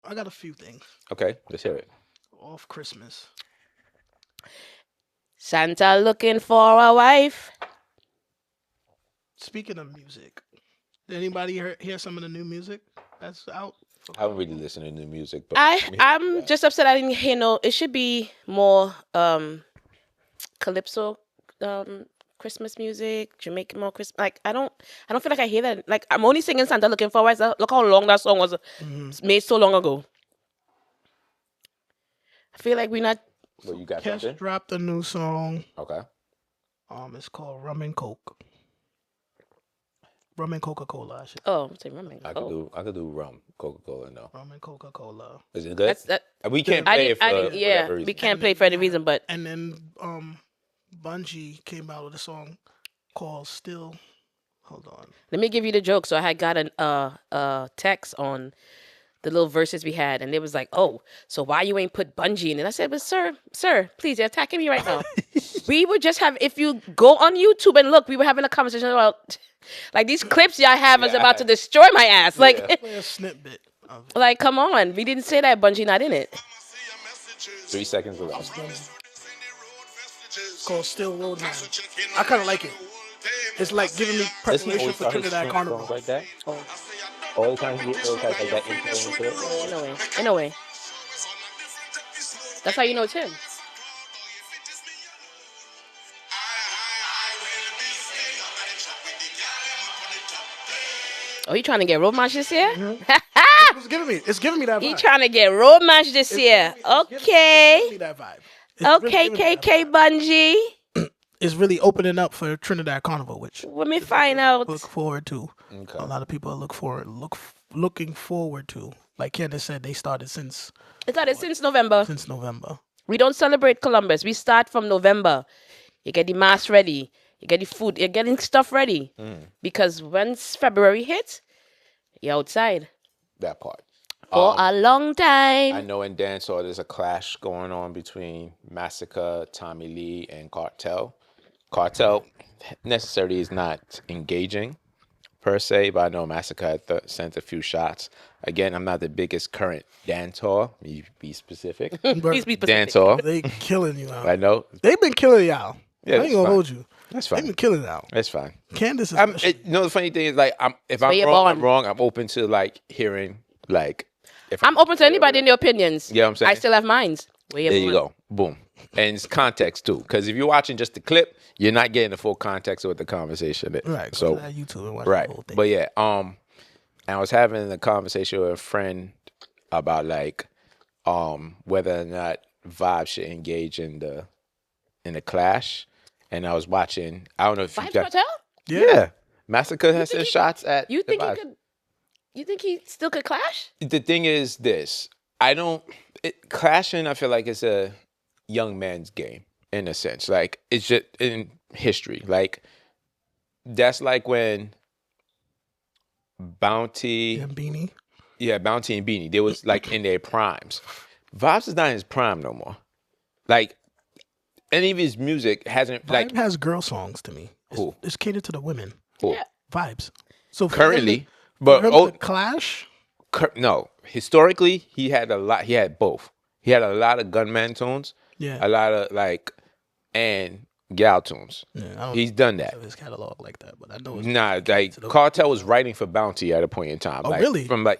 I got a few things Okay, let's hear it. off Christmas. Santa looking for a wife. Speaking of music, did anybody hear some of the new music that's out for I haven't really Carnival? listened to new music, but I let me hear what you I'm got. just upset I didn't hear no. It should be more calypso Christmas music, Jamaican more Christmas. Like I don't feel like I hear that. Like I'm only singing Santa looking for a wife. Look how long that song was Mm-hmm. made so long ago. I feel like we're not. Well, you got Kes something? dropped a new song. Okay. It's called Rum and Coke. Rum and Coca Cola. I should. Oh, I'm saying remember. Oh, I could do rum, Coca Cola. No, Rum and Coca Cola. is it good? that. We can't I play did. it I for did. Yeah, whatever we reason. can't play for any reason, but And then Bungie came out with a song called Still. Hold on. let me give you the joke. So I had got an text on the little verses we had, and it was like, "Oh, so why you ain't put Bungie in it?" I said, "But sir, please, you're attacking me right now." We would just have, if you go on YouTube and look, we were having a conversation about like these clips y'all have is Yeah, about to destroy my ass. Like, Yeah. Play a snippet of it. like, come on, we didn't say that Bungie not in it. 3 seconds left. It's called Still Roadman. I kind of like it. It's like giving me Doesn't he preparation always for start his Trinidad Carnival. songs like that? Oh, All the time he always has like that intro into it. yeah, in a way. That's how you know it's him. Oh, he trying to get road match this year? It's giving me that He vibe. trying to get road match this year. It's giving Okay. me that vibe. It's really Okay, giving me that KK vibe. Bungie. It's really opening up for Trinidad Carnival, which Let me find out. look forward to. Okay. A lot of people looking forward to. Like Candace said, they started since It started since November. November. We don't celebrate Columbus. We start from November. You get the mass ready. You get the food. You're getting stuff ready. Because once February hits, you're outside That part. for a long I time. know in dancehall there's a clash going on between MASICKA, Tommy Lee, and KARTEL. KARTEL necessarily is not engaging per se, but I know MASICKA had sent a few shots. Again, I'm not the biggest current dancehall. Me be specific. Please be specific. Dancehall. They killing you out. I know. They've been killing y'all. Yeah, I ain't that's gonna fine. hold you. That's They've fine. been killing it out. That's fine. Candace I'm, especially. you know, the funny thing is, like, if I'm you're wrong, born. I'm wrong. I'm open to like hearing, like, if I'm open to anybody in their opinions. Yeah, I'm saying. I still have mines. Where There you go. Boom. And it's context too, because if you're watching just the clip, you're not getting the full context of what the conversation is. Right. Go So to that YouTube and watch right. the whole thing. But yeah, and I was having a conversation with a friend about like whether or not VYBE should engage in the clash. And I was watching. I don't know if you Vibes got. Cartel? Yeah, MASICKA has sent shots at. You the think he VYBE. could? You think he still could clash? The thing is this. I don't. Clashing, I feel like it's a young man's game in a sense. Like it's just in history. Like that's like when Bounty, And Beanie. Bounty and Beanie, they was like in their primes. Vibes is not in his prime no more. Like any of his music hasn't Vibe like has girl songs to me. Who? It's catered to the women. who? Yeah. Vibes. So for Currently, him but to, for him to clash. no. Historically, he had a lot. He had both. He had a lot of gunman tunes. Yeah. A lot of like and gal tunes. Yeah, I don't He's done that. have his catalog like that, but I know it's Nah, like to the- Cartel was writing for Bounty at a point in time. Oh, like, really? From like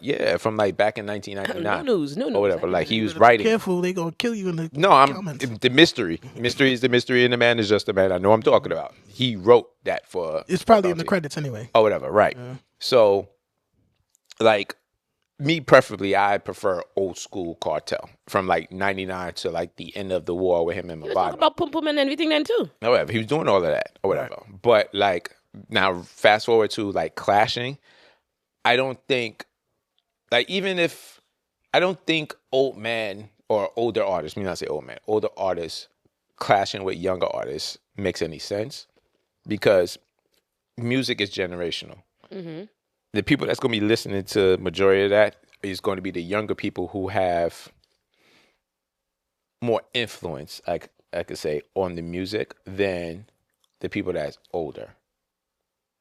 back in 1999 No news. or whatever. Like he was Be writing. careful, they gonna kill you in the No, I'm comments. the mystery. Mystery is the mystery, and the man is just the man. I know what I'm talking about. He wrote that for. It's probably in the Bounty. credits anyway. Oh, whatever. Right. So, like me, preferably, I prefer old school Cartel from like '99 to like the end of the war with him and Let's talk Mabado. about Pum Pum and everything then too. However, he was doing all of that or whatever. But like now, fast forward to like clashing. I don't think, like, even if I don't think old man or older artists, me not say old man, older artists clashing with younger artists makes any sense because music is generational. The people that's going to be listening to majority of that is going to be the younger people who have more influence, like I could say, on the music than the people that's older.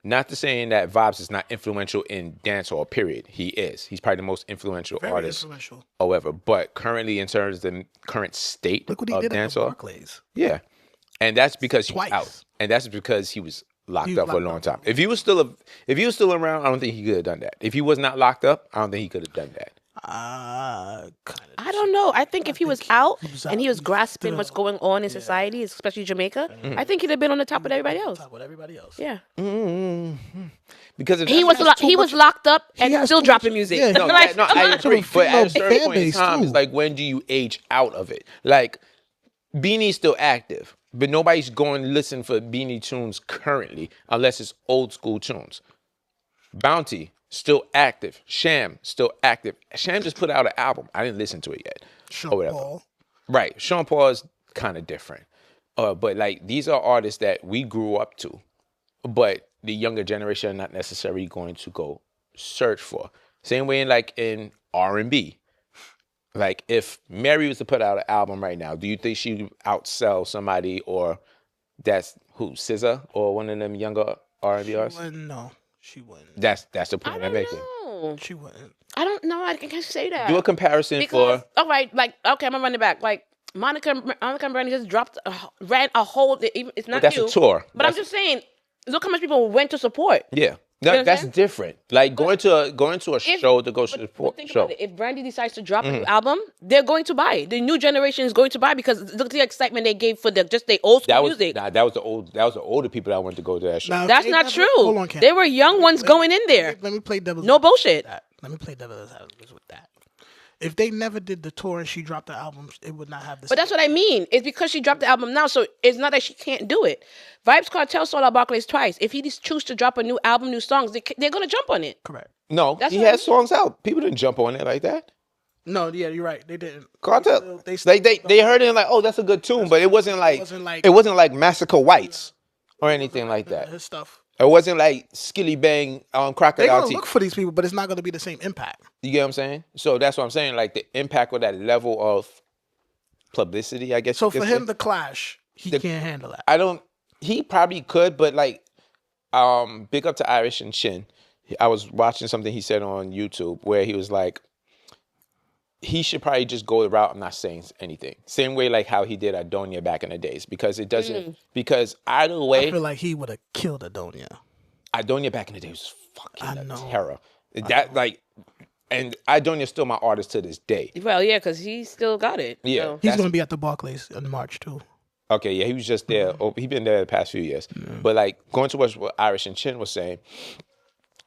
Not to saying that Vibes is not influential in dancehall, period. He is. He's probably the most influential Very artist. influential. However, but currently in terms of the current state Look what he of did at the dancehall, Barclays. yeah. And that's because he's Twice. out. And that's because he was locked He was up for a locked long up. time. If he was still around, I don't think he could have done that. If he was not locked up, I don't think he could have done that. Kind I don't know. I think if he was out and he was he grasping what's still- going on in society, especially Jamaica, I think he'd have been on the top of everybody else. Top with everybody else. Yeah. Because if He was he was locked up and has still too dropping much- music. yeah, No, Like, no, I agree. But at a certain fan point in base, time, too. it's like, when do you age out of it? Like, Beanie's still active, but nobody's going to listen for Beanie tunes currently unless it's old school tunes. Bounty, still active. Sham, still active. Sham just put out an album. I didn't listen to it yet. Sean or whatever. Paul. Right. Sean Paul is kind of different. But like, these are artists that we grew up to, but the younger generation are not necessarily going to go search for. Same way in R&B. Like, if Mary was to put out an album right now, do you think she would outsell somebody, or that's who, SZA or one of them younger R&B artists? No, she wouldn't. That's the I point I'm don't making. know. She wouldn't. I don't know. I can't say that. Do a comparison Because, for all right, like, okay, I'm gonna run it back. Like, Monica and Brandy just ran a whole. It's not that's new, a tour. But I'm just saying, look how much people went to support. Yeah. You know what I'm That's saying? different. Like, going to a show to go But support think show. about it. If Brandy decides to drop a new album, they're going to buy it. The new generation is going to buy, because look at the excitement they gave for the old school That was music. that was the older people that went to go to that show. Now, if That's they not never- true. Hold on, Ken. They were young ones going in there. Let me play devil's No bullshit. that. Let me play devil's advocate with that. If they never did the tour and she dropped the album, it would not have this. But that's what I mean. It's because she dropped the album now, so it's not that she can't do it. Vibes Cartel sold out Barclays twice. If he just choose to drop a new album, new songs, they're gonna jump on it. correct. No, That's he what I had mean. songs out. People didn't jump on it like that. No, yeah, you're right. They didn't. Cartel, They still- they heard it and like, oh, that's a good tune, but it wasn't like Massacre Whites or anything like that. His stuff. It wasn't like Skilly Bang They're Crocodile gonna Teeth. look for these people, but it's not gonna be the same impact. You get what I'm saying? So that's what I'm saying. Like, the impact of that level of publicity, I guess. So you could for say. him, the clash, he can't handle that. He probably could, but like, big up to Irish and Shin. I was watching something he said on YouTube where he was like, he should probably just go the route of not saying anything. Same way like how he did Adonia back in the days, because it doesn't, because either I way, feel like he would have killed Adonia. Adonia back in the day was fucking I a know. terror. That like, and Adonia's still my artist to this day. Well, yeah, because he still got it. Yeah. So. He's That's- gonna be at the Barclays in March too. Okay, yeah, he was just there. Oh, he been there the past few years. But like, going to what Irish and Chin was saying,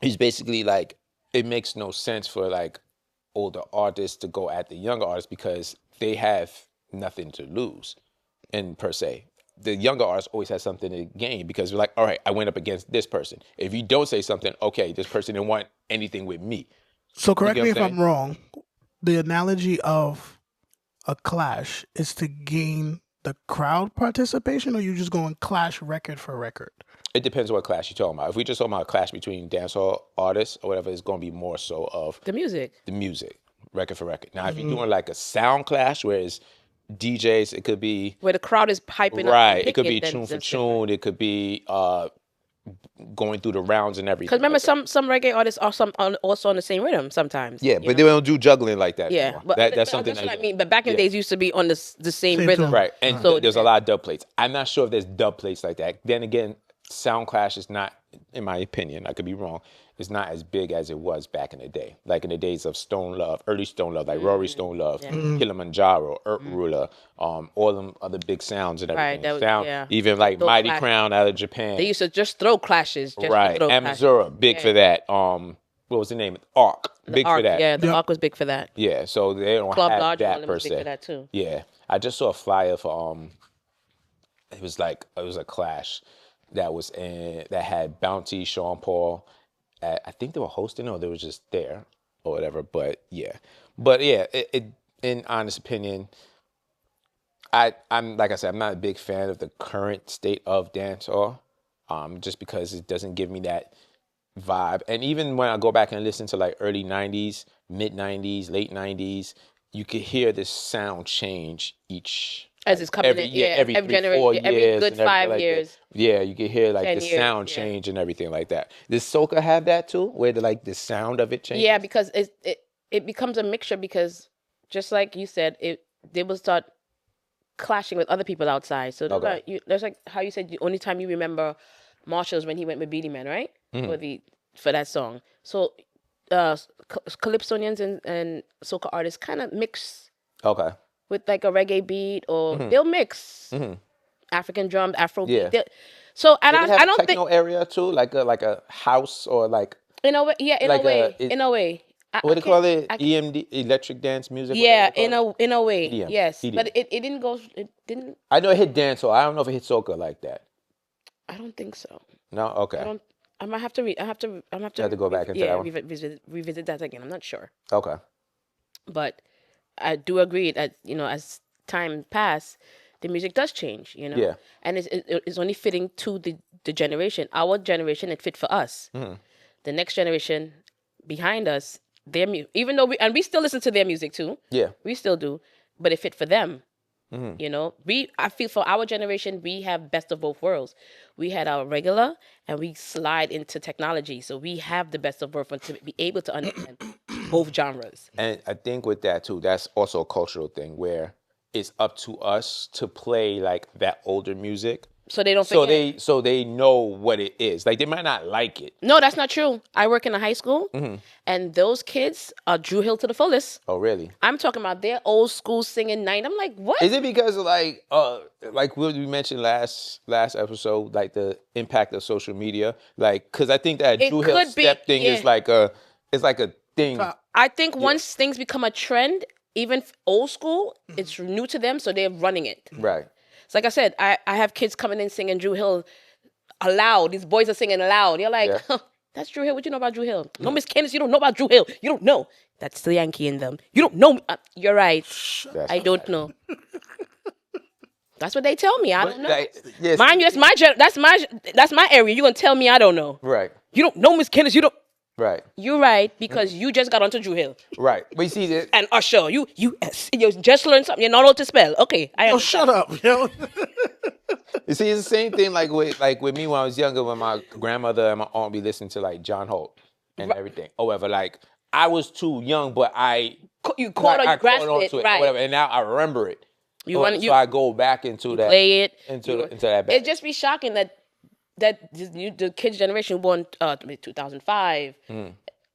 he's basically like, it makes no sense for like older artists to go at the younger artists because they have nothing to lose, in per se. The younger artists always has something to gain because they're like, all right, I went up against this person. If you don't say something, okay, this person didn't want anything with me. So correct get me what if I'm I'm wrong. The analogy of a clash is to gain the crowd participation, or you just going clash record for record? It depends on what clash you're talking about. If we just talking about a clash between dancehall artists or whatever, it's going to be more so of The music. the music, record for record. Now, if you're doing like a sound clash, where it's DJs, it could be Where the crowd is piping up. right. and It could picking be then tune for it's tune. It could be going through the rounds and everything. Because remember, like that. some reggae artists are also on the same rhythm sometimes. Yeah, you but know? they don't do juggling like that. Yeah, anymore. but That's something what I that mean. But back in the days, used to be on the same Same rhythm. tune. right. And So there's a lot of dub plates. I'm not sure if there's dub plates like that. Then again, sound clash is not, in my opinion, I could be wrong, it's not as big as it was back in the day. Like in the days of Stone Love, early Stone Love, like Rory Stone Love, Kilimanjaro, Ruler, all them other big sounds and Right, everything. that was- Sound, yeah. even like Those Mighty clash- Crown out of Japan. They used to just throw clashes. Just Right. To throw clashes. Amazura, big for that. What was the name? Arc, big Arc, for that. Yeah, the Yep. Arc was big for that. Yeah, so they don't Club have Lodge, all that them per was big se. for that too. Yeah, I just saw a flyer for it was a clash that was that had Bounty, Sean Paul. I think they were hosting or they were just there or whatever. But yeah, it in honest opinion, I'm like I said, I'm not a big fan of the current state of dancehall, just because it doesn't give me that vibe. And even when I go back and listen to like early 90s, mid 90s, late 90s, you could hear this sound change each As it's coming every in, year, yeah, every every 3, 4 generation, every years, good and everything 5 like that. years. Yeah, you can hear like 10 the years, sound yeah. change and everything like that. Does Soca have that too, where the sound of it changes? Yeah, because it becomes a mixture because just like you said, they will start clashing with other people outside. So there's Okay. like there's like how you said the only time you remember Marshall's when he went with Beanie Man, right? For that song. So Calypsonians and soca artists kind of mix Okay. with like a reggae beat, or they'll mix African drums, Afro Yeah. beat. So and Do they have I a don't techno think area too, like a house or like in a way, yeah, like in a way. what do they call it? I can't- EMD, electric dance music. Yeah, whatever they call it? in a way, EDM. yes. EDM. But it didn't go. It didn't. I know it hit dancehall. I don't know if it hit soca like that. I don't think so. No, okay. I don't. I might have to read. I have to. I have to. You have to go back into yeah, that one. revisit that again. I'm not sure, Okay. but I do agree that as time passed, the music does change. Yeah. and it's only fitting to the generation. Our generation, it fit for us. The next generation behind us, even though we still listen to their music too. Yeah. We still do, but it fit for them. I feel for our generation, we have best of both worlds. We had our regular, and we slide into technology, so we have the best of both worlds to be able to understand both genres. And I think with that too, that's also a cultural thing where it's up to us to play like that older music. So they don't forget. So they know what it is. Like they might not like it. No, that's not true. I work in a high school, and those kids are Drew Hill to the fullest. Oh, really? I'm talking about their old school singing night. I'm like, what? Is it because of like what we mentioned last episode, like the impact of social media? Like, because I think that It Drew Hill could be, step thing yeah. is like a thing. I think once things become a trend, even old school, it's new to them, so they're running it. Right. So like I said, I have kids coming in singing Drew Hill aloud. These boys are singing aloud. You're like, Yeah. that's Drew Hill. What you know about Drew Hill? No, Miss Candace, you don't know about Drew Hill. You don't know. That's the Yankee in them. You don't know. You're right. I don't know. That's what they tell me. I don't know. Like, yes. Mind you, that's my area. You're gonna tell me I don't know. Right. You don't know Miss Candace. You don't. Right. You're right, because you just got onto Drew Hill. Right. But you see that. And Usher, you just learned something. You're not able to spell. Okay, I Oh, understand. shut up, yo. You see, it's the same thing like with me when I was younger, when my grandmother and my aunt would be listening to like John Holt and everything. However, like I was too young, but You caught on, you grasped onto it, right? whatever, and now I remember it. So I go back into that, Play it into that. It'd just be shocking that the kids' generation born 2005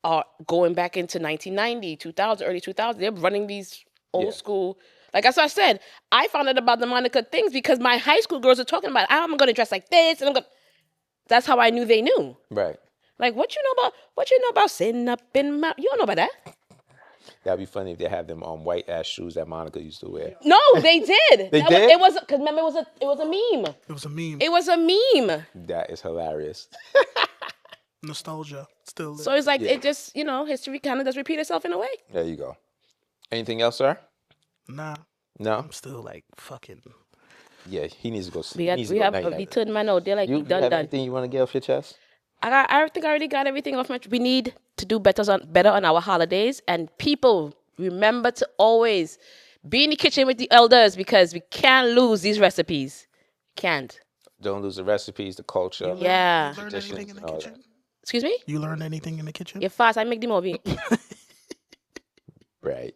are going back into 1990, 2000, early 2000. They're running these old school. Like as I said, I found out about the Monica things because my high school girls are talking about, I'm going to dress like this, and that's how I knew they knew. Right. Like, what you know about sitting up in my, you don't know about that? That'd be funny if they have them white ass shoes that Monica used to wear. No, they did. They did? It was, because remember, it was a meme. It was a meme. It was a meme. That is hilarious. Nostalgia. Still there. So it's like, it just, history kind of does repeat itself in a way. There you go. Anything else, sir? Nah, No. I'm still like fucking. Yeah, he needs to go. We turned my note. They're like, You done. have anything you want to get off your chest? I think I already got everything off my. We need to do better on our holidays, and people remember to always be in the kitchen with the elders, because we can't lose these recipes. Can't. Don't lose the recipes, the culture. Yeah. You learned Traditions anything in the and all kitchen? Excuse me? You learned anything in the kitchen? You're fast. I make the movie. Right.